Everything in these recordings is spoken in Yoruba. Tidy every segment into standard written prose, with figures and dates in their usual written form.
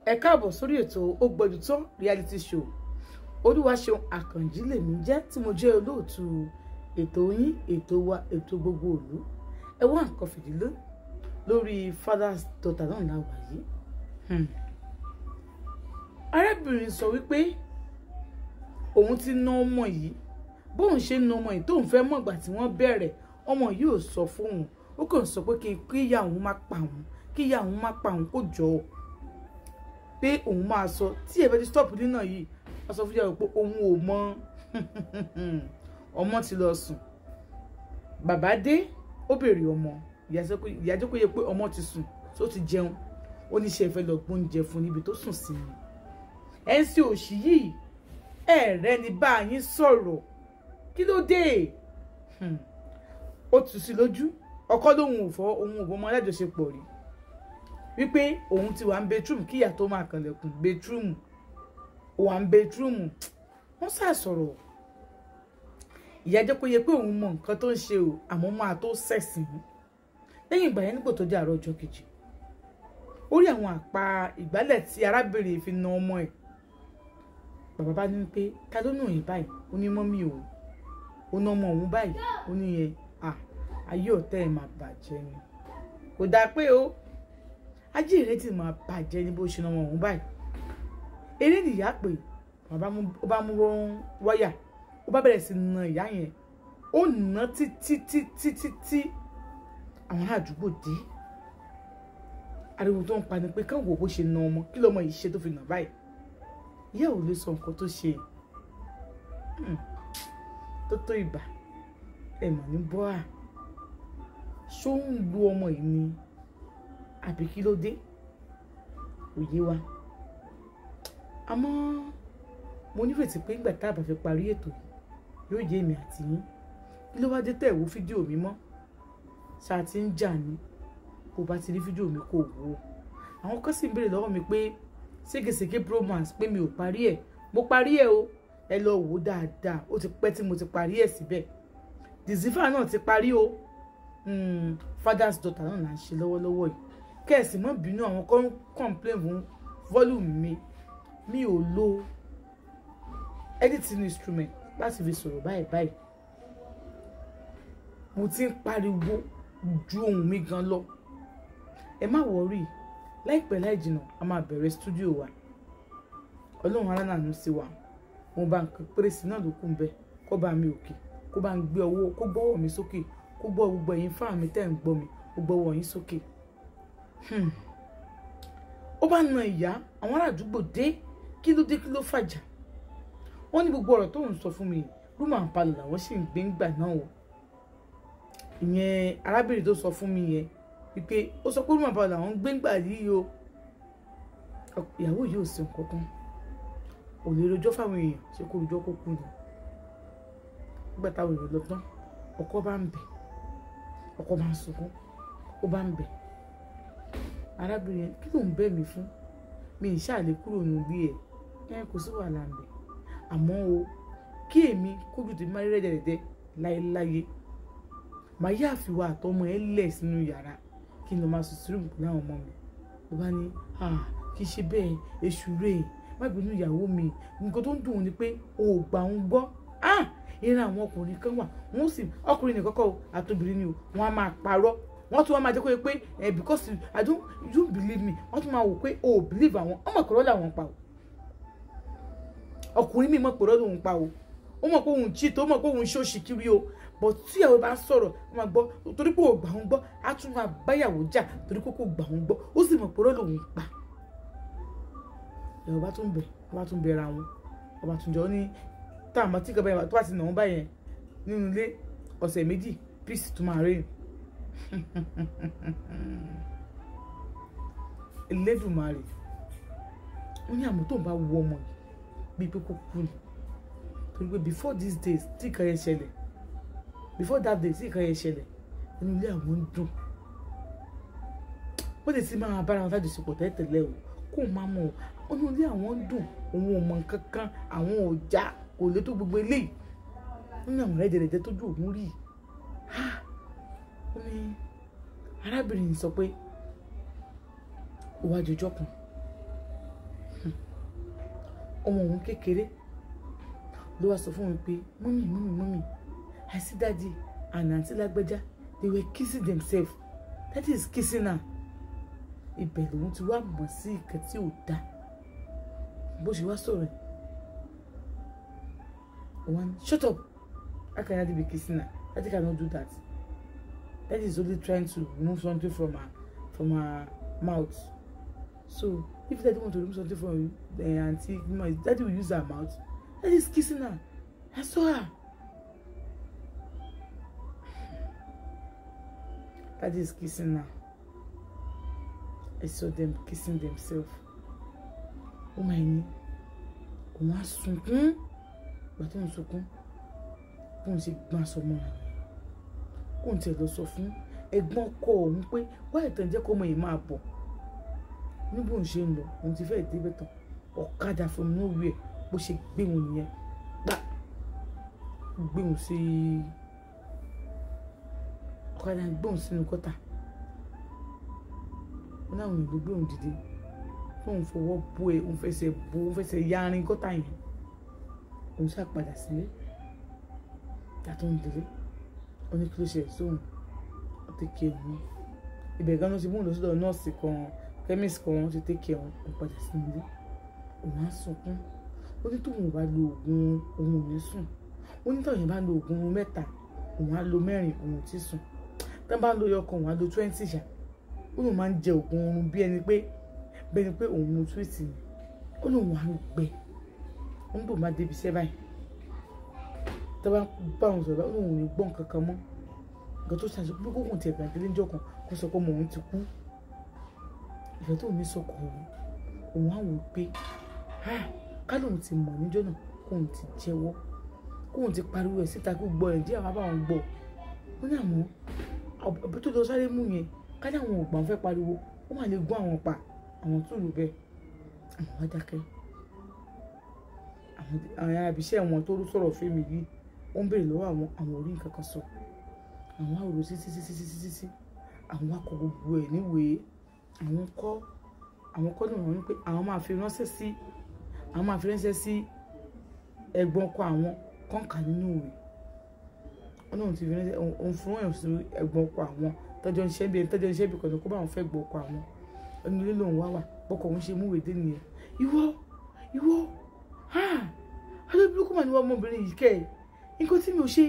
Ẹ káàbọ̀ sórí ètò Ó Gbọ́dù Tán reality show. Olúwaṣeun Àkànjí lèmi jẹ́ tí mo jẹ́ olóòtú ètò yín, ètò wa, ètò gbogbo ìlú. Ẹ wá nǹkan fìdílé lórí father's daughter náà la wà yìí. Arábìnrin sọ wípé òun ti ná ọmọ yìí, bóun ṣe ná ọmọ yìí tóun fẹ́ mọ̀gbà tí wọ́n bẹ̀rẹ̀, ọmọ yìí ò sọ fóun. Ó kàn sọ pé kí ìyá òun má pa òun, kí ìyá òun má pa òun kó jọ pé òun máa sọ tí ẹ bá ti stop nínà yìí. Wọ́n sọ fún ìyá rẹ̀ pé òun ò mọ ọmọ ti lọ sùn. Bàbá dé, ó béèrè ọmọ. Ìyá jẹ́ kó yẹ pé ọmọ ti sùn, tó ti jẹun. Ó ní ṣe fẹ́ lọ gbóúnjẹ fún níbi tó sùn sí ni. MC òṣì yìí ẹ̀rẹ́ ni bá yín sọ̀rọ̀, kí ló dé? Ó tù sí lójú. Ọkọ lòun ò fọ́, òun ò bọ́mọ alájọṣepọ̀ rí. Wípé òun ti wà ń bedroom kí ìyá tó máa kànlẹ̀kùn bedroom. Ó wà ń bedroom. Wọ́n sá sọ̀rọ̀. Ìyá jẹ́ kó yẹ pé òun mọ nǹkan tó ń ṣe o, àmọ́ máa tó sẹ̀sìn. Lẹ́yìn ìgbà yẹn nígbà tó jẹ́ àárọ̀ ọjọ́ kejì, ó rí àwọn àpá ìgbálẹ̀ tí arábìnrin fi na ọmọ ẹ̀. Bàbá bá ní pé ta ló nù yín báyìí? Ó ní mọ́mì òun. Ó ná ọmọ òun báyìí. Ó ní yẹn ayé ọ̀tẹ̀ ẹ̀ máa bàjẹ́ ni. Kò dáa pé o ajé rẹ̀ ti máa bàjẹ́ ní bó ṣe ná ọmọ òun báyìí. Eré nìyá pé bàbá ó bá mú wáyà, ó bá bẹ̀rẹ̀ sí na ìyá yẹn. Ó nà títí àwọn àdúgbò dé. Ariwo tó ń pa ni pé káwọn wò bó ṣe na ọmọ, kí lọmọ yìí ṣe tó fi nà báyìí. Ìyá ò lè sọ nǹkan tó ṣe. Tó ìgbà ẹ mọ̀ ní bọ́à. Ṣó ń lu ọmọ yìí ni àbí kí ló dé? Òye wa. Àmọ́ mo nífẹ̀ẹ́ sí pé ìgbà tá a bá fi parí ètò yóò jẹ́ èmi àti yín. Kí ló wá dé tẹ̀ wo fídíò mi mọ́? Ṣá ti ń jà ní. Bó bá ti rí fídíò mi kò wò. Àwọn kan sì ń béèrè lọ́wọ́ mi pé ségesège bromance pé mi ò parí ẹ̀. Mo parí ẹ̀ o. Ẹ lọ wò dáadáa. Ó ti pẹ́ tí mo ti parí ẹ̀ síbẹ̀. Dizifa náà ti parí o. Father's daughter náà là ń ṣe lọ́wọ́lọ́wọ́ yìí. Kẹ́ẹ̀sì mọ́ bínú àwọn kan complain fún volume mi ò lo editing instrument láti fi sọ̀rọ̀ báyìí. Mo ti ń pariwo ju ohùn mi gan lọ. Ẹ má worry, láìpẹ́ láì jìnnà a máa bẹ̀rẹ̀ studio wa. Ọlọ́run alánàánú sí wa. Mo bá nǹkan pérésì náà ló kù ń bẹ. Kó bá mi òkè, kó bá ń gbé ọwọ́, kó gbọ́wọ́ mi sókè, kó gbọ́ gbogbo ẹ̀yin fáwọn mi tẹ́ ń gbọ́ mi, kó gbọ́wọ́ yín sókè. Ó bá na ìyá, àwọn ará àdúgbò dé, kí ló dé, kí ló fàjà? Wọ́n ní gbogbo ọ̀rọ̀ tó ń sọ fún mi, room and parlour làwọn sì ń gbé ńgbà náà o. Ìyẹn arábìnrin tó sọ fún mi yẹn wípé ó sọ pé room and parlour làwọn ń gbé ńgbà yìí o. Ìyàwó yìí ò sí nǹkan kan. Ò lè rojọ́ fáwọn èèyàn, ṣé kó rojọ́ kó kú ni. Nígbà táwọn èèyàn lọ tán, ọkọ bá ń bẹ̀, ọkọ bá ń sunkún, ó bá ń bẹ̀. Arábìnrin yẹn, kí ló ń bẹ̀ mí fún? Mi ì ṣàlè kúrò nínú ilé ẹ̀. Kò sí wàhálà ń bẹ̀. Àmọ́ o, kí èmi kójú tèmi máa rí rẹ́dẹ̀rẹ́dẹ́ láéláyé. Màá yá àfiwá àtọmọ ẹ lẹ̀ sínú yàrá kí n lọ máa sùn sí rúùmù pẹ̀lú àwọn ọmọ mi. Ó bá ní kì í ṣe bẹ́ẹ̀, èṣù rèé, má bínú ìyàwó mi. Nǹkan tó ń dùn ni pé o ò gbà ń gbọ́. Ìran àwọn ọkùnrin kan wà, wọ́n sì ọkùnrin nìkan kọ́ àtobìnrin ni o, wọ́n á máa parọ́. Wọ́n tún wá máa jẹ́ kó yẹ pé because you don't believe me, wọ́n tún máa wò pé o ò believe àwọn. Ọmọ ìkọ̀rọ̀ làwọn pa o. Ọkùnrin mi mọ̀ pé lòun pa o. Ó mọ̀ pé òun cheat, ó mọ̀ pé òun ṣòṣì kiri o. But tí ìyàwó bá sọ̀rọ̀, ó máa gbọ́ torí pé ò gbà ń gbọ́, á tún máa báyàwó jà torí pé kò gbà ń gbọ́. Ó sì mọ̀ pé lòun pa. Ìyàwó bá tún bẹ̀, ó bá tún bẹ̀ra wọn. Ó bá tún jọ ní táwọn àti ìkàbẹ̀ yẹn tó bá ti nà wọ́n báyẹn nínú ilé ọ̀sẹ̀ méjì, peace tún máa reign. Elédùmarè. Ó ní àmọ́ tó ń bá wo ọmọ yìí bí pé kó kú ni. Torí pé before these days tí ìkan yẹn ṣẹlẹ̀, before that day tí ìkan yẹn ṣẹlẹ̀, inú ilé àwọn ń dùn. Wọ́n lè ti máa bára wọn lájọṣepọ̀ tẹ́lẹ̀ o, kó máa mọ̀ ọ́. Inú ilé àwọn ń dùn, òun ò mọ nǹkan kan, àwọn ò já, kò lè tó gbogbo eléyìí. Wọ́n ní àwọn rẹ́dẹ̀rẹ́dẹ́ tójú òun rí. Ó ní arábìnrin sọ pé ó wá jọjọ́ kan ọmọ òun kékeré ló wá sọ fún mi pé mọ́mì I see daddy and aunty lágbẹ́já they were kissing themselves. That is kissing her. Ibẹ̀ lòun ti wá mọ̀ sí ìkẹ́ tí ò dá bó ṣe wá sọ̀rọ̀ one shut up, how can daddy be kissing her? Daddy cannot do that. Daddy is only trying to remove something from her mouth. So if daddy want to remove something from you, the auntie, daddy will use her mouth. Daddy is kissing her. I saw her. Daddy is kissing her. I saw them kissing themselves. Oh my God. Òun á sunkún. Bàtí òun sunkún. Bóun ṣe gbọ́n aṣọ mọ́ra. Kóun tiẹ̀ lọ sọ fún ẹ̀gbọ́n ọkọ òun pé wá ìtàn jẹ́ kó ọmọ yìí máa bọ̀. Ní bóun ṣe ń lọ, òun ti fẹ́ débẹ̀ tán. Ọ̀kadà from nowhere bó ṣe gbé wọn nìyẹn. Gbà gbé wọn sí ọ̀kadà gbé wọn sínú gọ́tà. Wọ́n náà òun ló gbé òun dìde. Òun fọwọ́ bó ẹ, òun fẹsẹ̀ yarin gọ́tà yẹn. Òun ṣá padà sílé. Yàtọ̀ ń délé. Ó ní kí ló ṣe sóhun. Ó ti ké òun. Ibẹ̀ gan-an ti mú òun lọ sọ́dọ̀ nọ́ọ̀sì kan, chemist kan, wọ́n ti tẹ́kẹ̀ òun. Ó padà sí ilé. Òun á sunkún. Ó ní tóun bá lo oògùn òun ò ní sùn. Ó ní tóun bá lo oògùn 3, òun á lo 4, òun ò tí sùn. Tí wọ́n bá lo yọkan, òun á lo 20 ṣá. Ó lóun máa ń jẹ oògùn oorun bí ẹni pé òun mu sweet ni. Ó lóun wà ń gbẹ. Ó ń bò máa débi iṣẹ́ báyìí. Tí wọ́n bá òun sọ̀rọ̀, ó lóun ò ní gbọ́ nǹkan kan mọ́. Nǹkan tó ṣàṣọ pé kókò tiẹ̀ gbàgbé lẹ́jọ́ kan kó sọ pé ọmọ òun ti kú. Ìfẹ́ tó ní sọkọ̀ òun á wò pé ká lóun ti mọ̀ níjọ́ náà kóun ti jẹ́wọ́ kóun ti pariwo ẹ̀ síta kó gbọ́ ẹ̀ díẹ̀ wá bá wọn gbọ́. Ó ní àmọ́ ọ̀bẹ tó lọ sáré mú yẹn ká ní àwọn ògbà fẹ́ pariwo ó máa lè gún àwọn pa àwọn tó lù bẹ́ẹ̀. Àwọn wá dákẹ́. Àwọn arábìṣẹ́ wọn tó sọ̀rọ̀ fẹ́mi yìí wọ́n béèrè lọ́wọ́ àwọn orí nǹkan kan sọ. Àwọn àwòrán títí àwọn akọ gbogbo ẹ̀ níwèé. Àwọn kọ́ náà wọ́n ní pé àwọn máa fi ránṣẹ́ sí ẹ̀gbọ́n ọkọ àwọn kọ́ńkà nínú ìwé. Wọ́n náà ti fi ránṣẹ́ òun fún ẹ̀yàn sí ẹ̀gbọ́n ọkọ àwọn tọ́jọ́ iṣẹ́ bí kọ̀dọ̀ kó bá wọn fẹ́ gbọ́ ọkọ àwọn. Ẹni ilé lòun wà bọ́kọ̀ òun ṣe múwèé dé nìyẹn. Ìwọ alóbìrúkú mà ní wọ́n ọmọbìnrin yìí kẹ́ ẹ̀. Nǹkan tí mi ò ṣe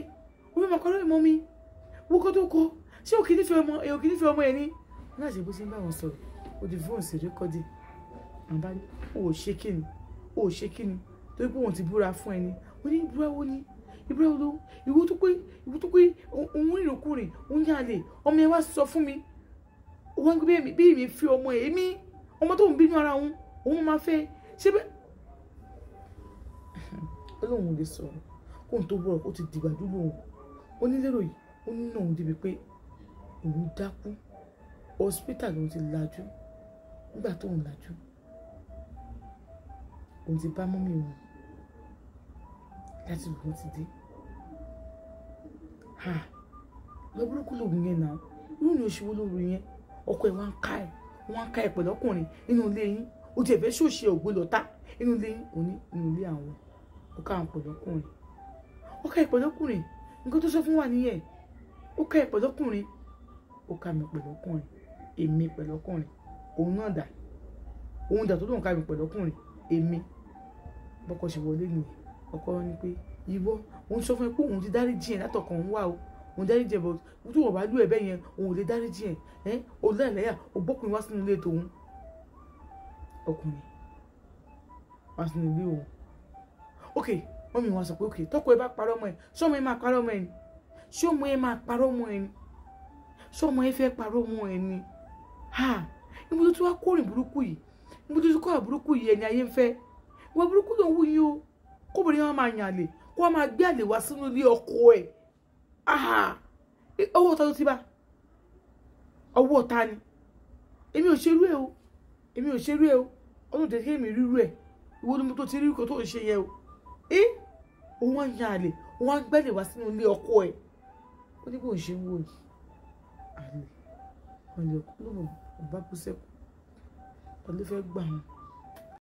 omi máa kọ́rọ́ ìmọ̀ mi wọ́n kọ́ tó kọ́ ṣé òkè nífẹ̀ẹ́ ọmọ ẹ̀ ní. Wọ́n láti bó ṣe ń bá wọn sọ̀rọ̀ ó di fóònù sí rékọ́dì. Àbá ní ó ṣe kíni torí pé wọ́n ti búra fún ẹni. Ó ní ìbúra wo ni ìwọ tó pé òun ìrìnkúrìn òun yà lè ọmọ ẹ wá sọ fún mi wọ́n gbé bí èmi fi ọmọ èmi ọmọ tó ń bínú ara òun máa fẹ́ ṣé bẹ́ẹ̀. Ọlọ́run lè sọ̀rọ̀ kóun tó bọ̀rọ̀ ó ti dìgbà dúró òun. Ó ní lérò yìí ó ní náà òun débi pé òun dákú hospital lòun ti lajú. Nígbà tó ń lajú òun ti bá mọ́mí òun láti lòun ti dé. Lọ burúkú lòun yẹn náà irú ni oṣù wo lóru yẹn ọkọ ẹ̀ wọ́n ń ká ẹ̀ pẹ̀lú ọkùnrin nínú ilé yín. Ó ti ẹ̀fẹ́ ṣòṣì ògbé lọ́tà nínú ilé yín òní nínú ilé àwọn ó ká àwọn pẹ̀lú ọkùnrin. Ó ká ẹ̀ pẹ̀lú ọkùnrin nǹkan tó sọ fún wa nìyẹn. Ó ká ẹ̀ pẹ̀lú ọkùnrin ó ká mi pẹ̀lú ọkùnrin èmi pẹ̀lú ọkùnrin òun náà dà òun dà tó lóun ká mi pẹ̀lú ọkùnrin èmi. Bọ́kọ ṣe wọlé nìyẹn ọkọ ní pé ìwọ òun sọ fún ẹ pé òun ti dáríjì ẹ látọkàn òun wà o òun dáríjì ẹ bọ tó wọ́n bá lù ẹ bẹ́ẹ̀ yẹn òun ò lè dáríjì ẹ olóòlẹ́yà ògbókùnrin wá sínú ilé tòun ọkùnrin wá sínú ilé òun. Ok wọ́n mi wá sọ pé ok tọ́kọ ẹ bá parọ́ mọ́ ẹ ṣọ́mọ ẹ máa parọ́ mọ́ ẹ ni ṣọ́mọ ẹ máa parọ́ mọ́ ẹ ni ṣọ́mọ ẹ fẹ́ parọ́ mọ́ ẹ ni níbo tó ti wá kórìn burúkú yìí níbo tó ti kọ́ àbúrúkú yìí ẹni ayé ń fẹ́ wọ́n burúkú ló ń wú yín o kóbìnrin wọn máa yàn àlè kó wọn máa gbé àlè wá sínú ilé ọkọ ẹ̀ ọwọ́ ọ̀tá ló ti bá ọwọ́ ọ̀tá ni èmi ò ṣerú ẹ o ọdún tẹ̀sí èmi rírú ẹ̀ ìwọ ni mo tó ti rí kó tó ń ṣe yẹ o òun wá yàn àlè òun wá gbé àlè wá sínú ilé ọkọ ẹ̀ ó ní bó ń ṣe wò yìí àlè wọn lè kú lóun ọba kú sẹ́kù ọdún fẹ́ gbà wọn.